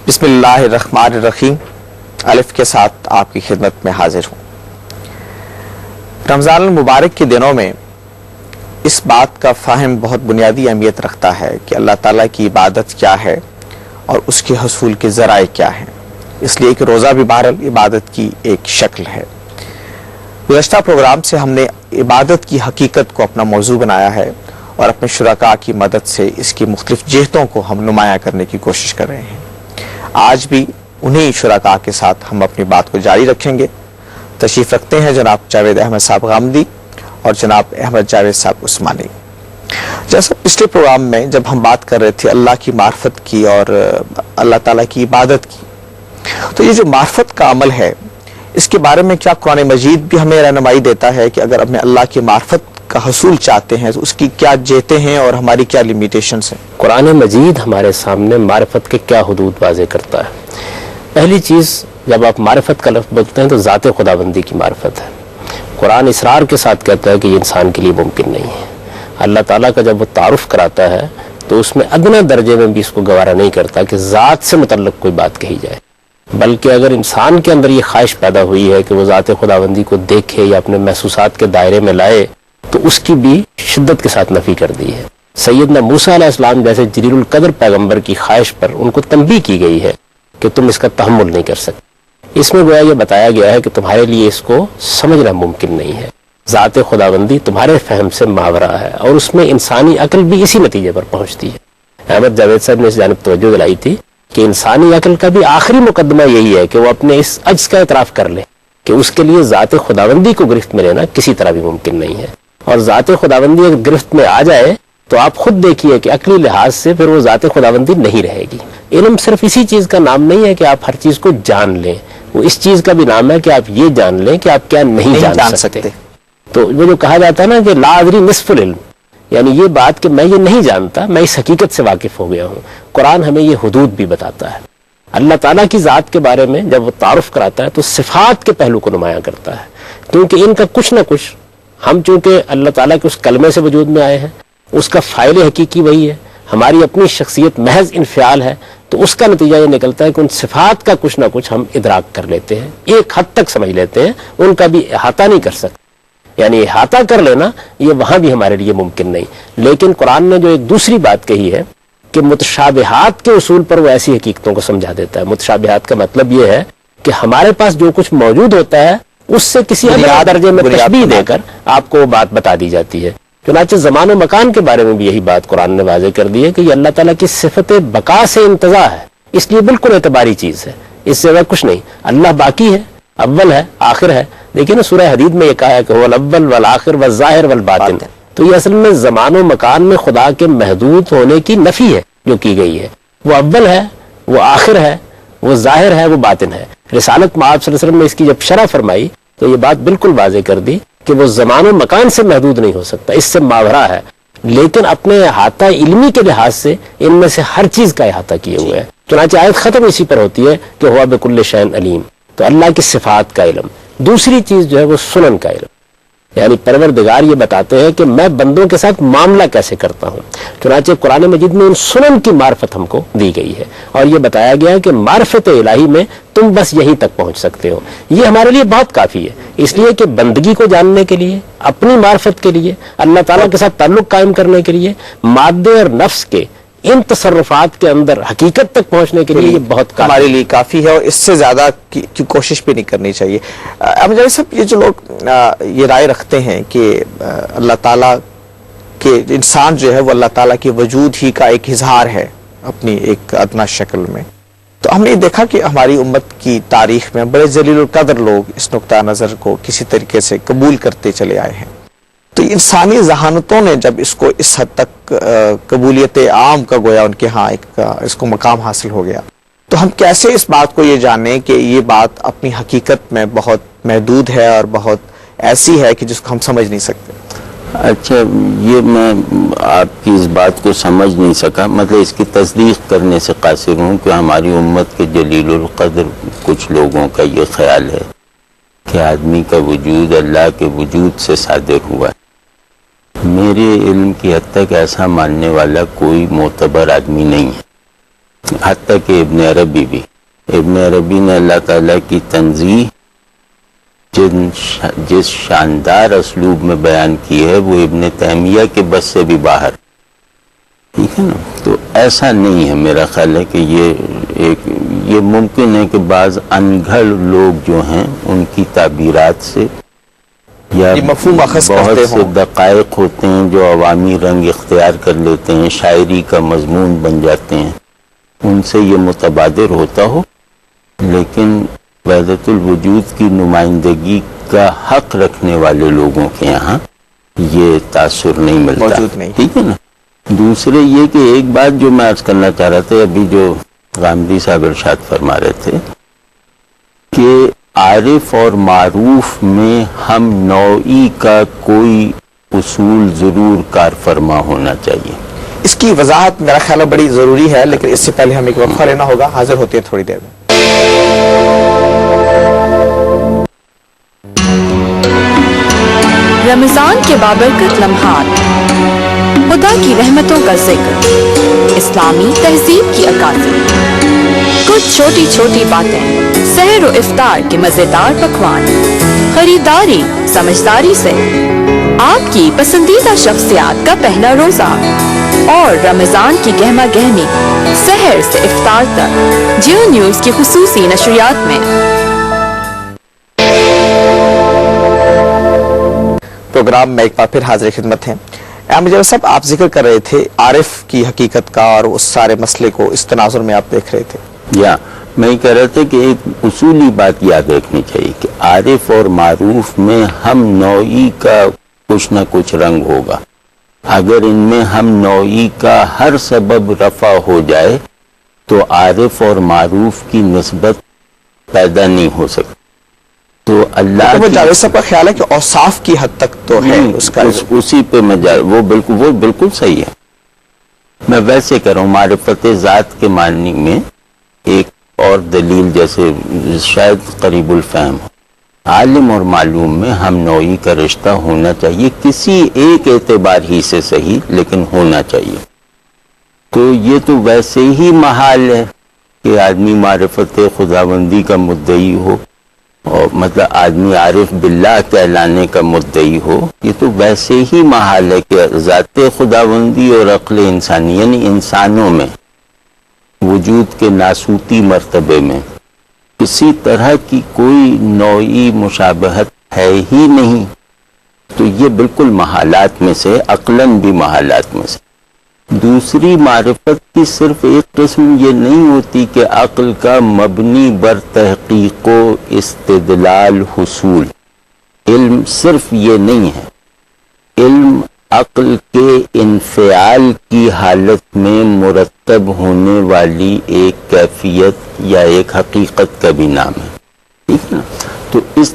بسم اللہ الرحمن الرحیم الف کے ساتھ آپ کی خدمت میں حاضر ہوں۔ رمضان المبارک کے دنوں میں اس بات کا فہم بہت بنیادی اہمیت رکھتا ہے کہ اللہ تعالیٰ کی عبادت کیا ہے اور اس کے حصول کے ذرائع کیا ہیں، اس لیے کہ روزہ بھی بہرحال عبادت کی ایک شکل ہے۔ گزشتہ پروگرام سے ہم نے عبادت کی حقیقت کو اپنا موضوع بنایا ہے اور اپنے شرکاء کی مدد سے اس کی مختلف جہتوں کو ہم نمایاں کرنے کی کوشش کر رہے ہیں۔ آج بھی انہی شرکاء کے ساتھ ہم اپنی بات کو جاری رکھیں گے۔ تشریف رکھتے ہیں جناب جاوید احمد صاحب غامدی اور جناب احمد جاوید صاحب عثمانی۔ جیسا پچھلے پروگرام میں جب ہم بات کر رہے تھے اللہ کی معرفت کی اور اللہ تعالیٰ کی عبادت کی، تو یہ جو معرفت کا عمل ہے اس کے بارے میں کیا قرآن مجید بھی ہمیں رہنمائی دیتا ہے کہ اگر ہمیں اللہ کی معرفت کا حصول چاہتے ہیں تو اس کی کیا جہتیں ہیں اور ہماری کیا لیمیٹیشنز ہیں؟ قرآن مجید ہمارے سامنے معرفت کے کیا حدود واضح کرتا ہے۔ پہلی چیز، جب آپ معرفت کا لفظ بولتے ہیں تو ذات خداوندی کی معرفت ہے۔ قرآن اصرار کے ساتھ کہتا ہے کہ یہ انسان کے لیے ممکن نہیں ہے۔ اللہ تعالیٰ کا جب وہ تعارف کراتا ہے تو اس میں ادنی درجے میں بھی اس کو گوارا نہیں کرتا کہ ذات سے متعلق کوئی بات کہی جائے، بلکہ اگر انسان کے اندر یہ خواہش پیدا ہوئی ہے کہ وہ ذات خداوندی کو دیکھے یا اپنے محسوسات کے دائرے میں لائے تو اس کی بھی شدت کے ساتھ نفی کر دی ہے۔ سیدنا موسیٰ علیہ السلام جیسے جلیل القدر پیغمبر کی خواہش پر ان کو تنبیہ کی گئی ہے کہ تم اس کا تحمل نہیں کر سکتے۔ اس میں گویا یہ بتایا گیا ہے کہ تمہارے لیے اس کو سمجھنا ممکن نہیں ہے۔ ذات خداوندی تمہارے فہم سے ماورا ہے اور اس میں انسانی عقل بھی اسی نتیجے پر پہنچتی ہے۔ احمد جاوید صاحب نے اس جانب توجہ دلائی تھی کہ انسانی عقل کا بھی آخری مقدمہ یہی ہے کہ وہ اپنے اس عجز کا اعتراف کر لے کہ اس کے لیے ذات خداوندی کو گرفت میں لینا کسی طرح بھی ممکن نہیں ہے، اور ذات خداوندی اگر گرفت میں آ جائے تو آپ خود دیکھیے کہ عقلی لحاظ سے پھر وہ ذات خداوندی نہیں رہے گی۔ علم صرف اسی چیز کا نام نہیں ہے کہ آپ ہر چیز کو جان لیں، وہ اس چیز کا بھی نام ہے کہ آپ یہ جان لیں کہ آپ کیا نہیں جان سکتے۔ تو وہ جو کہا جاتا ہے نا کہ لا ادری نصف العلم، یعنی یہ بات کہ میں یہ نہیں جانتا، میں اس حقیقت سے واقف ہو گیا ہوں۔ قرآن ہمیں یہ حدود بھی بتاتا ہے۔ اللہ تعالیٰ کی ذات کے بارے میں جب وہ تعارف کراتا ہے تو صفات کے پہلو کو نمایاں کرتا ہے، کیونکہ ان کا کچھ نہ کچھ، ہم چونکہ اللہ تعالیٰ کے اس کلمے سے وجود میں آئے ہیں، اس کا فاعل حقیقی وہی ہے، ہماری اپنی شخصیت محض انفعال ہے، تو اس کا نتیجہ یہ نکلتا ہے کہ ان صفات کا کچھ نہ کچھ ہم ادراک کر لیتے ہیں، ایک حد تک سمجھ لیتے ہیں، ان کا بھی احاطہ نہیں کر سکتے۔ یعنی احاطہ کر لینا یہ وہاں بھی ہمارے لیے ممکن نہیں۔ لیکن قرآن نے جو ایک دوسری بات کہی ہے کہ متشابہات کے اصول پر وہ ایسی حقیقتوں کو سمجھا دیتا ہے۔ متشابہات کا مطلب یہ ہے کہ ہمارے پاس جو کچھ موجود ہوتا ہے اس سے کسی ادنا درجے میں تشبیہ دے کر آپ کو وہ بات بتا دی جاتی ہے۔ چنانچہ زمان و مکان کے بارے میں بھی یہی بات قرآن نے واضح کر دی ہے کہ یہ اللہ تعالیٰ کی صفت بقا سے انتزاع ہے، اس لیے بالکل اعتباری چیز ہے، اس سے کچھ نہیں۔ اللہ باقی ہے، اول ہے، آخر ہے۔ دیکھیں نا سورہ حدید میں یہ کہا ہے کہ وہ الاول والآخر والظاہر والباطن، تو یہ اصل میں زمان و مکان میں خدا کے محدود ہونے کی نفی ہے جو کی گئی ہے۔ وہ اول ہے، وہ آخر ہے، وہ ظاہر ہے، وہ باطن ہے۔ رسالت میں آپ صلی اللہ علیہ وسلم نے اس کی جب شرح فرمائی تو یہ بات بالکل واضح کر دی کہ وہ زمان و مکان سے محدود نہیں ہو سکتا، اس سے ماورا ہے، لیکن اپنے احاطہ علمی کے لحاظ سے ان میں سے ہر چیز کا احاطہ کیے ہوئے ہے۔ چنانچہ آیت ختم اسی پر ہوتی ہے کہ ہوا بکل شیء علیم، تو اللہ کی صفات کا علم۔ دوسری چیز جو ہے وہ سنن کا علم، یعنی پروردگار یہ بتاتے ہیں کہ میں بندوں کے ساتھ معاملہ کیسے کرتا ہوں۔ چنانچہ قرآن مجید میں ان سنن کی معرفت ہم کو دی گئی ہے اور یہ بتایا گیا ہے کہ معرفت الہی میں تم بس یہیں تک پہنچ سکتے ہو۔ یہ ہمارے لیے بہت کافی ہے، اس لیے کہ بندگی کو جاننے کے لیے، اپنی معرفت کے لیے، اللہ تعالیٰ کے ساتھ تعلق قائم کرنے کے لیے، مادے اور نفس کے ان تصرفات کے اندر حقیقت تک پہنچنے کے لیے یہ بہت ہمارے لیے کافی ہے اور اس سے زیادہ کی کوشش بھی نہیں کرنی چاہیے۔ احمد جاوید صاحب، یہ جو لوگ یہ رائے رکھتے ہیں کہ اللہ تعالیٰ کے انسان جو ہے وہ اللہ تعالیٰ کے وجود ہی کا ایک اظہار ہے اپنی ایک ادنا شکل میں، تو ہم نے دیکھا کہ ہماری امت کی تاریخ میں بڑے ذلیل القدر لوگ اس نقطہ نظر کو کسی طریقے سے قبول کرتے چلے آئے ہیں۔ تو انسانی ذہانتوں نے جب اس کو اس حد تک قبولیت عام کا گویا ان کے ہاں اس کو مقام حاصل ہو گیا، تو ہم کیسے اس بات کو یہ جانیں کہ یہ بات اپنی حقیقت میں بہت محدود ہے اور بہت ایسی ہے کہ جس کو ہم سمجھ نہیں سکتے؟ اچھا، یہ میں آپ کی اس بات کو سمجھ نہیں سکا، مطلب اس کی تصدیق کرنے سے قاصر ہوں کہ ہماری امت کے جلیل القدر کچھ لوگوں کا یہ خیال ہے کہ آدمی کا وجود اللہ کے وجود سے صادر ہوا ہے۔ میرے علم کی حد تک ایسا ماننے والا کوئی معتبر آدمی نہیں ہے۔ حتیٰ کہ ابن عربی بھی، ابن عربی نے اللہ تعالیٰ کی تنزیہ جس شاندار اسلوب میں بیان کی ہے وہ ابن تیمیہ کے بس سے بھی باہر، ٹھیک ہے نا. تو ایسا نہیں ہے، میرا خیال ہے کہ یہ ممکن ہے کہ بعض انگھڑ لوگ جو ہیں ان کی تعبیرات سے یا مفہوم اخذ کرتے بہت سے ہوں. دقائق ہوتے ہیں جو عوامی رنگ اختیار کر لیتے ہیں، شاعری کا مضمون بن جاتے ہیں، ان سے یہ متبادر ہوتا ہو، لیکن وحدت الوجود کی نمائندگی کا حق رکھنے والے لوگوں کے یہاں یہ تاثر نہیں ملتا، موجود نہیں. ٹھیک ہے نا. دوسرے یہ کہ ایک بات جو میں عرض کرنا چاہ رہا تھا، ابھی جو غامدی صاحب ارشاد فرما رہے تھے کہ عارف اور معروف میں ہم نوعی کا کوئی اصول ضرور کار فرما ہونا چاہیے. اس کی وضاحت میرا خیال ہے بڑی ضروری ہے، لیکن اس سے پہلے ہمیں ایک وقفہ لینا ہوگا. حاضر ہوتے ہیں تھوڑی دیر میں. رمضان کے بابرکت لمحات، خدا کی رحمتوں کا ذکر، اسلامی تہذیب کی عکاسی، کچھ چھوٹی چھوٹی باتیں، سحر و افطار کے مزیدار پکوان، خریداری سمجھداری سے، آپ کی پسندیدہ شخصیات کا پہلا روزہ اور رمضان کی گہما گہمی سحر سے افطار تک جیو نیوز کی خصوصی نشریات میں. پروگرام میں ایک بار پھر حاضر خدمت ہیں. مجھے صاحب آپ ذکر کر رہے تھے عارف کی حقیقت کا اور اس سارے مسئلے کو اس تناظر میں آپ دیکھ رہے تھے. یا میں یہ کہہ رہا تھا کہ ایک اصولی بات یاد رکھنی چاہیے کہ عارف اور معروف میں ہم نوعی کا کچھ نہ کچھ رنگ ہوگا. اگر ان میں ہم نوعی کا ہر سبب رفع ہو جائے تو عارف اور معروف کی نسبت پیدا نہیں ہو سکتی. تو اللہ جاوید صاحب کا خیال ہے کہ اوصاف کی حد تک تو ہے اس کا اسی پہ وہ بالکل صحیح ہے. میں ویسے کہہ رہا ہوں معرفت ذات کے معنی میں ایک اور دلیل جیسے شاید قریب الفہم ہو، عالم اور معلوم میں ہم نوعی کا رشتہ ہونا چاہیے، کسی ایک اعتبار ہی سے صحیح لیکن ہونا چاہیے. تو یہ تو ویسے ہی محال ہے کہ آدمی معرفت خداوندی کا مدعی ہو اور مطلب آدمی عارف باللہ کہلانے کا مدعی ہو. یہ تو ویسے ہی محال ہے کہ ذات خداوندی اور عقل انسانی یعنی انسانوں میں وجود کے ناسوتی مرتبے میں کسی طرح کی کوئی نوعی مشابہت ہے ہی نہیں. تو یہ بالکل محالات میں سے، عقلاً بھی محالات میں سے. دوسری معرفت کی صرف ایک قسم یہ نہیں ہوتی کہ عقل کا مبنی بر تحقیق و استدلال حصول. علم صرف یہ نہیں ہے، علم عقل کے انفعال کی حالت میں مرتب ہونے والی ایک کیفیت یا ایک حقیقت کا بھی نام ہے. ٹھیک ہے نا. تو اس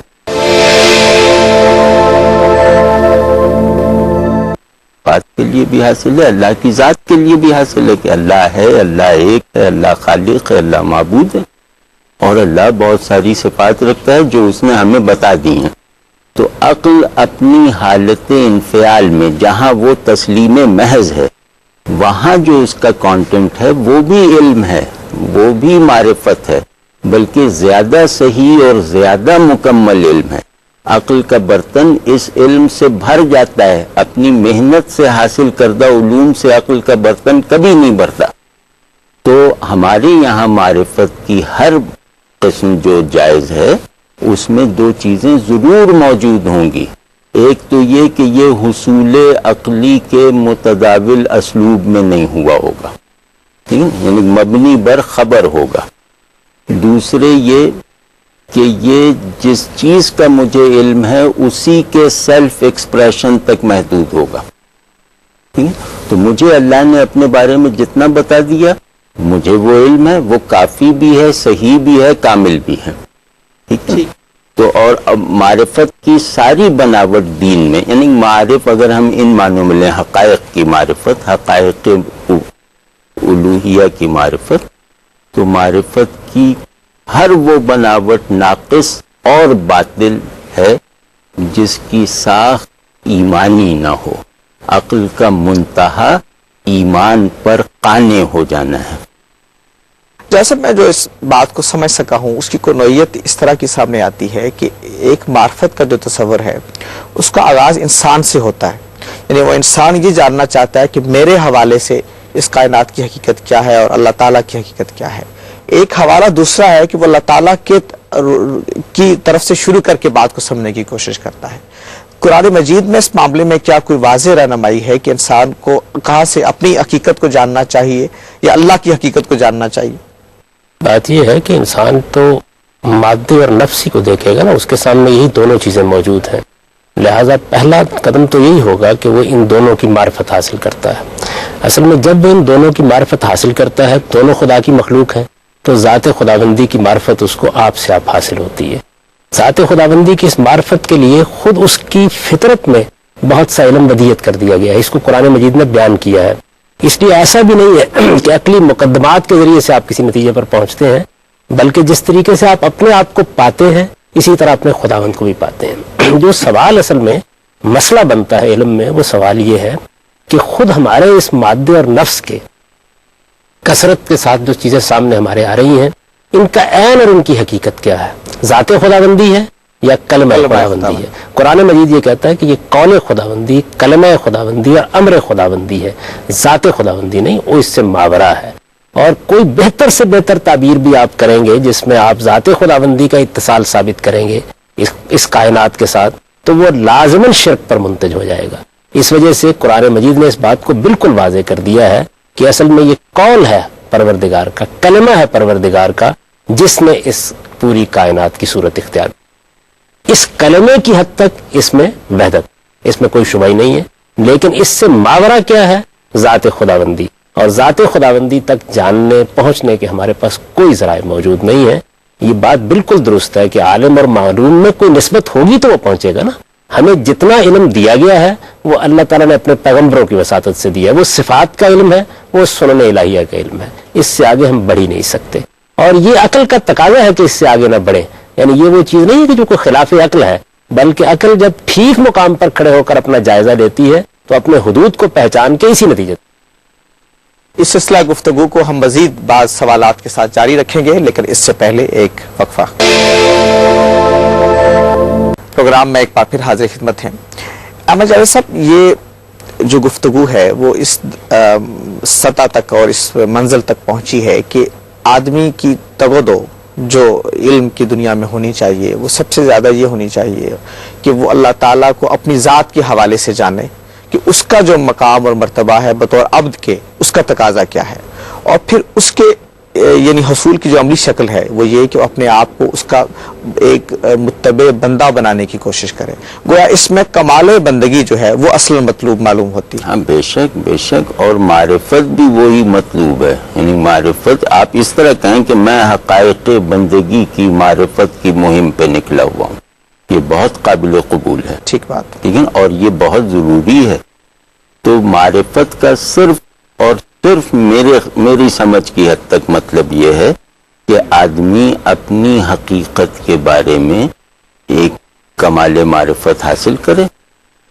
بات کے لیے بھی حاصل ہے، اللہ کی ذات کے لیے بھی حاصل ہے کہ اللہ ہے، اللہ ایک ہے، اللہ خالق ہے، اللہ معبود ہے، اور اللہ بہت ساری صفات رکھتا ہے جو اس نے ہمیں بتا دی ہیں. تو عقل اپنی حالت انفعال میں جہاں وہ تسلیم محض ہے، وہاں جو اس کا کانٹینٹ ہے وہ بھی علم ہے، وہ بھی معرفت ہے، بلکہ زیادہ صحیح اور زیادہ مکمل علم ہے. عقل کا برتن اس علم سے بھر جاتا ہے، اپنی محنت سے حاصل کردہ علوم سے عقل کا برتن کبھی نہیں بھرتا. تو ہمارے یہاں معرفت کی ہر قسم جو جائز ہے اس میں دو چیزیں ضرور موجود ہوں گی. ایک تو یہ کہ یہ حصول عقلی کے متداول اسلوب میں نہیں ہوا ہوگا، یعنی مبنی بر خبر ہوگا. دوسرے یہ کہ یہ جس چیز کا مجھے علم ہے اسی کے سیلف ایکسپریشن تک محدود ہوگا. ٹھیک ہے. تو مجھے اللہ نے اپنے بارے میں جتنا بتا دیا مجھے وہ علم ہے، وہ کافی بھی ہے، صحیح بھی ہے، کامل بھی ہے. ٹھیک ہے. تو اور اب معرفت کی ساری بناوٹ دین میں، یعنی معرف اگر ہم ان معنوں میں لیں، حقائق کی معرفت، حقائق الوہیہ کی معرفت، تو معرفت کی ہر وہ بناوٹ ناقص اور باطل ہے جس کی ساخت ایمانی نہ ہو. عقل کا منتہا ایمان پر قانع ہو جانا ہے. جیسا میں جو اس بات کو سمجھ سکا ہوں اس کی کوئی نوعیت اس طرح کی سامنے آتی ہے کہ ایک معرفت کا جو تصور ہے اس کا آغاز انسان سے ہوتا ہے، یعنی وہ انسان یہ جاننا چاہتا ہے کہ میرے حوالے سے اس کائنات کی حقیقت کیا ہے اور اللہ تعالیٰ کی حقیقت کیا ہے۔ ایک حوالہ دوسرا ہے کہ وہ اللہ تعالیٰ کی طرف سے شروع کر کے بات کو سمجھنے کی کوشش کرتا ہے۔ قرآن مجید میں اس معاملے میں کیا کوئی واضح رہنمائی ہے کہ انسان کو کہاں سے اپنی حقیقت کو جاننا چاہیے یا اللہ کی حقیقت کو جاننا چاہیے؟ بات یہ ہے کہ انسان تو مادے اور نفسی کو دیکھے گا نا، اس کے سامنے یہی دونوں چیزیں موجود ہیں، لہٰذا پہلا قدم تو یہی ہوگا کہ وہ ان دونوں کی معرفت حاصل کرتا ہے۔ اصل میں جب وہ ان دونوں کی معرفت حاصل کرتا ہے، دونوں خدا کی مخلوق ہیں، تو ذات خداوندی کی معرفت اس کو آپ سے آپ حاصل ہوتی ہے۔ ذات خداوندی کی اس معرفت کے لیے خود اس کی فطرت میں بہت سا علم ودیت کر دیا گیا ہے، اس کو قرآن مجید میں بیان کیا ہے۔ اس لیے ایسا بھی نہیں ہے کہ عقلی مقدمات کے ذریعے سے آپ کسی نتیجے پر پہنچتے ہیں، بلکہ جس طریقے سے آپ اپنے آپ کو پاتے ہیں اسی طرح اپنے خداوند کو بھی پاتے ہیں۔ جو سوال اصل میں مسئلہ بنتا ہے علم میں، وہ سوال یہ ہے کہ خود ہمارے اس مادے اور نفس کے کثرت کے ساتھ جو چیزیں سامنے ہمارے آ رہی ہیں، ان کا عین اور ان کی حقیقت کیا ہے؟ ذات خداوندی ہے یا کلمہ خداوندی ہے؟ قرآن مجید یہ کہتا ہے کہ یہ قول خداوندی، کلمہ خداوندی اور امر خداوندی ہے، ذات خداوندی نہیں، وہ اس سے ماورا ہے۔ اور کوئی بہتر سے بہتر تعبیر بھی آپ کریں گے جس میں آپ ذات خداوندی کا اتصال ثابت کریں گے اس کائنات کے ساتھ، تو وہ لازماً شرک پر منتج ہو جائے گا۔ اس وجہ سے قرآن مجید نے اس بات کو بالکل واضح کر دیا ہے کہ اصل میں یہ قول ہے پروردگار کا، کلمہ ہے پروردگار کا، جس نے اس پوری کائنات کی صورت اختیار کی۔ اس کلمے کی حد تک اس میں وحدت، اس میں کوئی شبہ ہی نہیں ہے، لیکن اس سے ماورا کیا ہے؟ ذات خداوندی، اور ذات خداوندی تک جاننے پہنچنے کے ہمارے پاس کوئی ذرائع موجود نہیں ہے۔ یہ بات بالکل درست ہے کہ عالم اور معلوم میں کوئی نسبت ہوگی تو وہ پہنچے گا نا۔ ہمیں جتنا علم دیا گیا ہے وہ اللہ تعالیٰ نے اپنے پیغمبروں کی وساطت سے دیا ہے، وہ صفات کا علم ہے، وہ سنن الہیہ کا علم ہے، اس سے آگے ہم بڑھ ہی نہیں سکتے۔ اور یہ عقل کا تقاضا ہے کہ اس سے آگے نہ بڑھیں، یعنی یہ وہ چیز نہیں ہے کہ جو کوئی خلاف عقل ہے، بلکہ عقل جب ٹھیک مقام پر کھڑے ہو کر اپنا جائزہ لیتی ہے تو اپنے حدود کو پہچان کے اسی نتیجے۔ اس سلسلہ گفتگو کو ہم مزید بعض سوالات کے ساتھ جاری رکھیں گے، لیکن اس سے پہلے ایک وقفہ۔ پروگرام میں ایک بار پھر حاضر خدمت ہیں۔ احمد جاوید صاحب، یہ جو گفتگو ہے وہ اس سطح تک اور اس منزل تک پہنچی ہے کہ آدمی کی تگودو جو علم کی دنیا میں ہونی چاہیے وہ سب سے زیادہ یہ ہونی چاہیے کہ وہ اللہ تعالیٰ کو اپنی ذات کے حوالے سے جانے کہ اس کا جو مقام اور مرتبہ ہے بطور عبد کے، اس کا تقاضا کیا ہے، اور پھر اس کے یعنی حصول کی جو عملی شکل ہے وہ یہ کہ وہ اپنے آپ کو اس کا ایک متبع بندہ بنانے کی کوشش کرے۔ گویا اس میں کمال بندگی جو ہے وہ اصل مطلوب معلوم ہوتی ہے۔ ہاں، بے شک بے شک، اور معرفت بھی وہی مطلوب ہے، یعنی معرفت آپ اس طرح کہیں کہ میں حقائق بندگی کی معرفت کی مہم پہ نکلا ہوا ہوں، یہ بہت قابل قبول ہے، ٹھیک بات، لیکن اور یہ بہت ضروری ہے۔ تو معرفت کا صرف اور صرف میری سمجھ کی حد تک مطلب یہ ہے کہ آدمی اپنی حقیقت کے بارے میں ایک کمال معرفت حاصل کرے،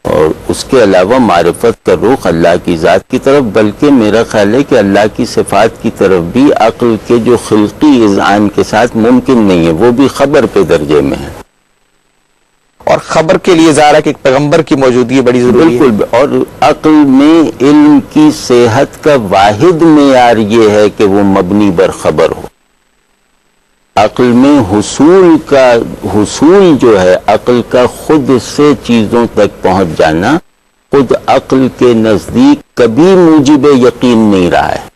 اور اس کے علاوہ معرفت کا رخ اللہ کی ذات کی طرف، بلکہ میرا خیال ہے کہ اللہ کی صفات کی طرف بھی عقل کے جو خلقی اذعان کے ساتھ ممکن نہیں ہے، وہ بھی خبر پہ درجے میں ہے۔ اور خبر کے لیے ظاہر ہے کہ ایک پیغمبر کی موجودگی بڑی ضروری ہے۔ بالکل، اور عقل میں علم کی صحت کا واحد معیار یہ ہے کہ وہ مبنی بر خبر ہو۔ عقل میں حصول جو ہے، عقل کا خود سے چیزوں تک پہنچ جانا، خود عقل کے نزدیک کبھی موجب یقین نہیں رہا ہے۔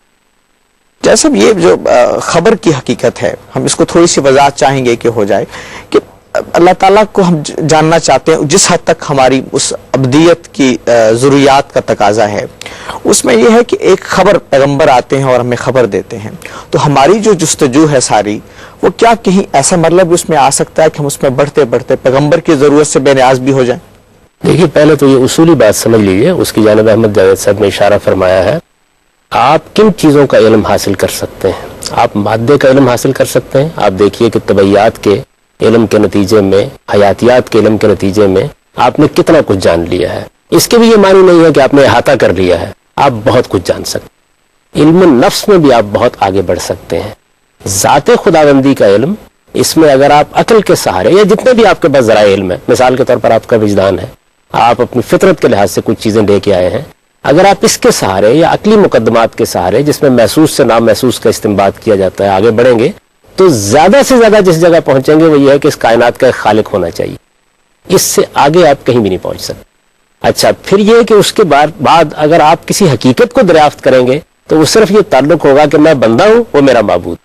جیسے یہ جو خبر کی حقیقت ہے، ہم اس کو تھوڑی سی وضاحت چاہیں گے کہ ہو جائے کہ اللہ تعالیٰ کو ہم جاننا چاہتے ہیں، جس حد تک ہماری اس ابدیت کی ضروریات کا تقاضا ہے، اس میں یہ ہے کہ ایک خبر پیغمبر آتے ہیں اور ہمیں خبر دیتے ہیں، تو ہماری جو جستجو ہے ساری، وہ کیا کہیں ایسا مطلب اس میں آ سکتا ہے کہ ہم اس میں بڑھتے بڑھتے پیغمبر کی ضرورت سے بے نیاز بھی ہو جائیں؟ دیکھیے، پہلے تو یہ اصولی بات سمجھ لیجئے، اس کی جانب احمد جاوید صاحب نے اشارہ فرمایا ہے۔ آپ کن چیزوں کا علم حاصل کر سکتے ہیں؟ آپ مادے کا علم حاصل کر سکتے ہیں۔ آپ دیکھیے کہ طبیعیات کے علم کے نتیجے میں، حیاتیات کے علم کے نتیجے میں آپ نے کتنا کچھ جان لیا ہے۔ اس کے بھی یہ معنی نہیں ہے کہ آپ نے احاطہ کر لیا ہے، آپ بہت کچھ جان سکتے ہیں۔ علم النفس میں بھی آپ بہت آگے بڑھ سکتے ہیں۔ ذات خداوندی کا علم، اس میں اگر آپ عقل کے سہارے یا جتنے بھی آپ کے پاس ذرائع علم ہے، مثال کے طور پر آپ کا وجدان ہے، آپ اپنی فطرت کے لحاظ سے کچھ چیزیں لے کے آئے ہیں، اگر آپ اس کے سہارے یا عقلی مقدمات کے سہارے جس میں محسوس سے نامحسوس کا استنباط کیا جاتا ہے آگے بڑھیں گے تو زیادہ سے زیادہ جس جگہ پہنچیں گے وہ یہ ہے کہ اس کائنات کا ایک خالق ہونا چاہیے، اس سے آگے آپ کہیں بھی نہیں پہنچ سکتے۔ اچھا، پھر یہ کہ اس کے بعد اگر آپ کسی حقیقت کو دریافت کریں گے تو وہ صرف یہ تعلق ہوگا کہ میں بندہ ہوں، وہ میرا معبود۔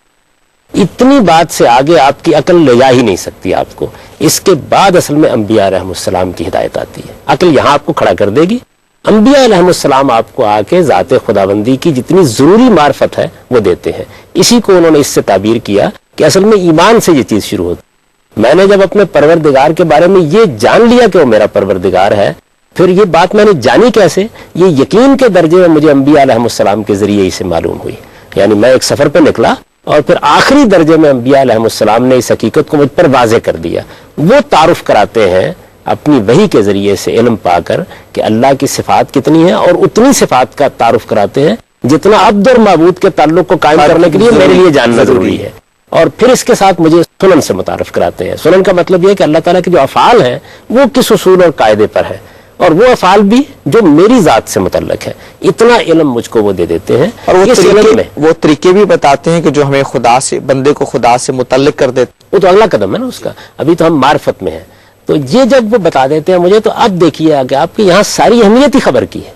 اتنی بات سے آگے آپ کی عقل لے جا ہی نہیں سکتی آپ کو۔ اس کے بعد اصل میں انبیاء علیہ السلام کی ہدایت آتی ہے، عقل یہاں آپ کو کھڑا کر دے گی، انبیاء علیہ السلام آپ کو آ کے ذات خداوندی کی جتنی ضروری معرفت ہے وہ دیتے ہیں۔ اسی کو انہوں نے اس سے تعبیر کیا کہ اصل میں ایمان سے یہ چیز شروع ہوتی۔ میں نے جب اپنے پروردگار کے بارے میں یہ جان لیا کہ وہ میرا پروردگار ہے، پھر یہ بات میں نے جانی کیسے؟ یہ یقین کے درجے میں مجھے انبیاء علیہ السلام کے ذریعے اسے معلوم ہوئی۔ یعنی میں ایک سفر پہ نکلا اور پھر آخری درجے میں انبیاء علیہ السلام نے اس حقیقت کو مجھ پر واضح کر دیا۔ وہ تعارف کراتے ہیں اپنی وحی کے ذریعے سے علم پا کر کہ اللہ کی صفات کتنی ہیں، اور اتنی صفات کا تعارف کراتے ہیں جتنا عبد اور معبود کے تعلق کو قائم کرنے کے لیے میرے لیے جاننا ضروری ہے۔ اور پھر اس کے ساتھ مجھے سنن سے متعارف کراتے ہیں۔ سنن کا مطلب یہ ہے کہ اللہ تعالیٰ کے جو افعال ہیں وہ کس اصول اور قاعدے پر ہے، اور وہ افعال بھی جو میری ذات سے متعلق ہے۔ اتنا علم مجھ کو وہ دے دیتے ہیں، اور وہ طریقے بھی بتاتے ہیں کہ جو ہمیں خدا سے، بندے کو خدا سے متعلق کر دیتے۔ وہ تو اگلا قدم ہے نا اس کا، ابھی تو ہم معرفت میں ہیں۔ تو یہ جب وہ بتا دیتے ہیں مجھے، تو اب دیکھیے کہ آپ کی یہاں ساری اہمیت ہی خبر کی ہے،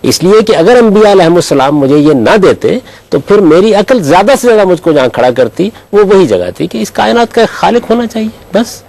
اس لیے کہ اگر انبیاء علیہ السلام مجھے یہ نہ دیتے تو پھر میری عقل زیادہ سے زیادہ مجھ کو جہاں کھڑا کرتی وہ وہی جگہ تھی کہ اس کائنات کا ایک خالق ہونا چاہیے۔ بس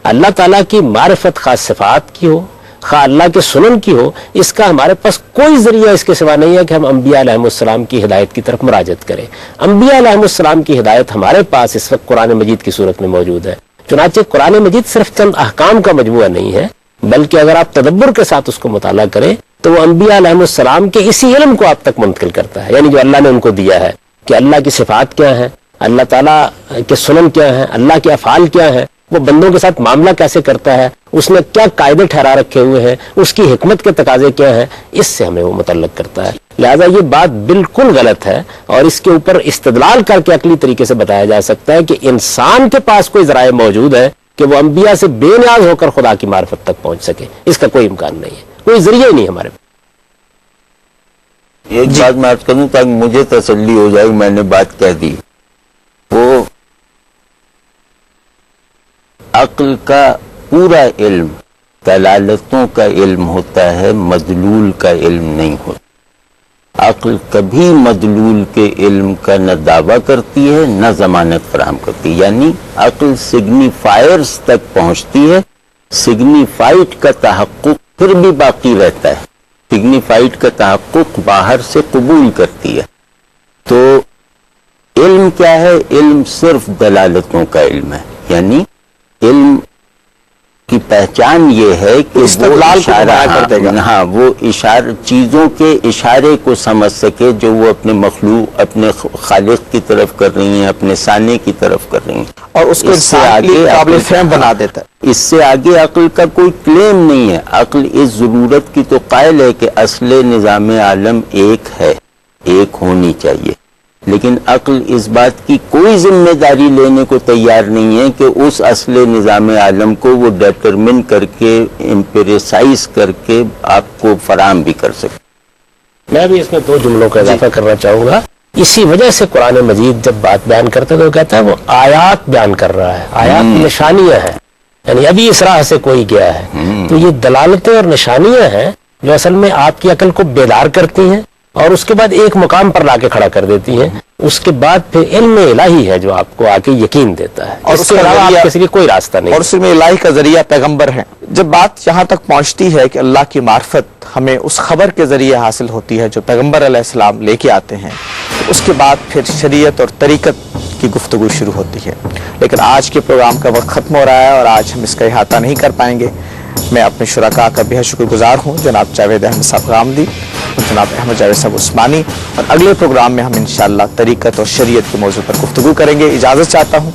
اللہ تعالیٰ کی معرفت خاص صفات کی ہو، خواہ اللہ کے سنن کی ہو، اس کا ہمارے پاس کوئی ذریعہ اس کے سوا نہیں ہے کہ ہم انبیاء علیہ السلام کی ہدایت کی طرف مراجعت کریں۔ انبیاء علیہ السلام کی ہدایت ہمارے پاس اس وقت قرآن مجید کی صورت میں موجود ہے۔ چنانچہ قرآن مجید صرف چند احکام کا مجموعہ نہیں ہے، بلکہ اگر آپ تدبر کے ساتھ اس کو مطالعہ کریں تو وہ انبیاء علیہ السلام کے اسی علم کو آپ تک منتقل کرتا ہے، یعنی جو اللہ نے ان کو دیا ہے کہ اللہ کی صفات کیا ہیں، اللہ تعالیٰ کے سنن کیا ہیں، اللہ کے افعال کیا ہیں، وہ بندوں کے ساتھ معاملہ کیسے کرتا ہے، اس نے کیا قاعدے ٹھہرا رکھے ہوئے ہیں، اس کی حکمت کے تقاضے کیا ہیں، اس سے ہمیں وہ متعلق کرتا ہے۔ لہذا یہ بات بالکل غلط ہے، اور اس کے اوپر استدلال کر کے عقلی طریقے سے بتایا جا سکتا ہے کہ انسان کے پاس کوئی ذرائع موجود ہے کہ وہ انبیاء سے بے نیاز ہو کر خدا کی معرفت تک پہنچ سکے، اس کا کوئی امکان نہیں ہے، کوئی ذریعہ ہی نہیں ہمارے پاس۔ ایک بات میں عرض کروں تاکہ مجھے تسلی ہو جائے، میں نے بات کہہ دی، وہ عقل کا پورا علم دلالتوں کا علم ہوتا ہے، مدلول کا علم نہیں ہوتا۔ عقل کبھی مدلول کے علم کا نہ دعویٰ کرتی ہے نہ ضمانت فراہم کرتی ہے، یعنی عقل سگنیفائرز تک پہنچتی ہے، سگنیفائڈ کا تحقق پھر بھی باقی رہتا ہے، سگنیفائڈ کا تحقق باہر سے قبول کرتی ہے۔ تو علم کیا ہے؟ علم صرف دلالتوں کا علم ہے، یعنی علم کی پہچان یہ ہے کہ وہ اشارہ چیزوں کے اشارے کو سمجھ سکے جو وہ اپنے مخلوق، اپنے خالق کی طرف کر رہی ہیں، اپنے ثانی کی طرف کر رہی ہیں، اور اس کو آگے قابل فہم بنا دیتا ہے۔ اس سے آگے عقل کا کوئی کلیم نہیں ہے۔ عقل اس ضرورت کی تو قائل ہے کہ اصل نظام عالم ایک ہے، ایک ہونی چاہیے، لیکن عقل اس بات کی کوئی ذمہ داری لینے کو تیار نہیں ہے کہ اس اصل نظام عالم کو وہ ڈیٹرمن کر کے، امپیریسائز کر کے آپ کو فراہم بھی کر سکے۔ میں بھی اس میں دو جملوں کا اضافہ کرنا چاہوں گا۔ اسی وجہ سے قرآن مجید جب بات بیان کرتا ہے تو کہتا ہے وہ آیات بیان کر رہا ہے، آیات نشانیاں ہیں، یعنی ابھی اس راہ سے کوئی گیا ہے۔ تو یہ دلالتیں اور نشانیاں ہیں جو اصل میں آپ کی عقل کو بیدار کرتی ہیں اور اس کے بعد ایک مقام پر لا کے کھڑا کر دیتی ہیں۔ اس کے بعد پھر علم الہی ہے جو آپ کو آ کے یقین دیتا ہے، اور اس کے علاوہ آپ کے لیے کوئی راستہ نہیں، اور اس میں الہی کا ذریعہ پیغمبر ہیں۔ جب بات یہاں تک پہنچتی ہے کہ اللہ کی معرفت ہمیں اس خبر کے ذریعے حاصل ہوتی ہے جو پیغمبر علیہ السلام لے کے آتے ہیں، تو اس کے بعد پھر شریعت اور طریقت کی گفتگو شروع ہوتی ہے۔ لیکن آج کے پروگرام کا وقت ختم ہو رہا ہے اور آج ہم اس کا احاطہ نہیں کر پائیں گے۔ میں اپنے شرکاء کا بے حد شکر گزار ہوں، جناب جاوید احمد صاحب غامدی اور جناب احمد جاوید صاحب عثمانی، اور اگلے پروگرام میں ہم انشاءاللہ طریقت اور شریعت کے موضوع پر گفتگو کریں گے۔ اجازت چاہتا ہوں،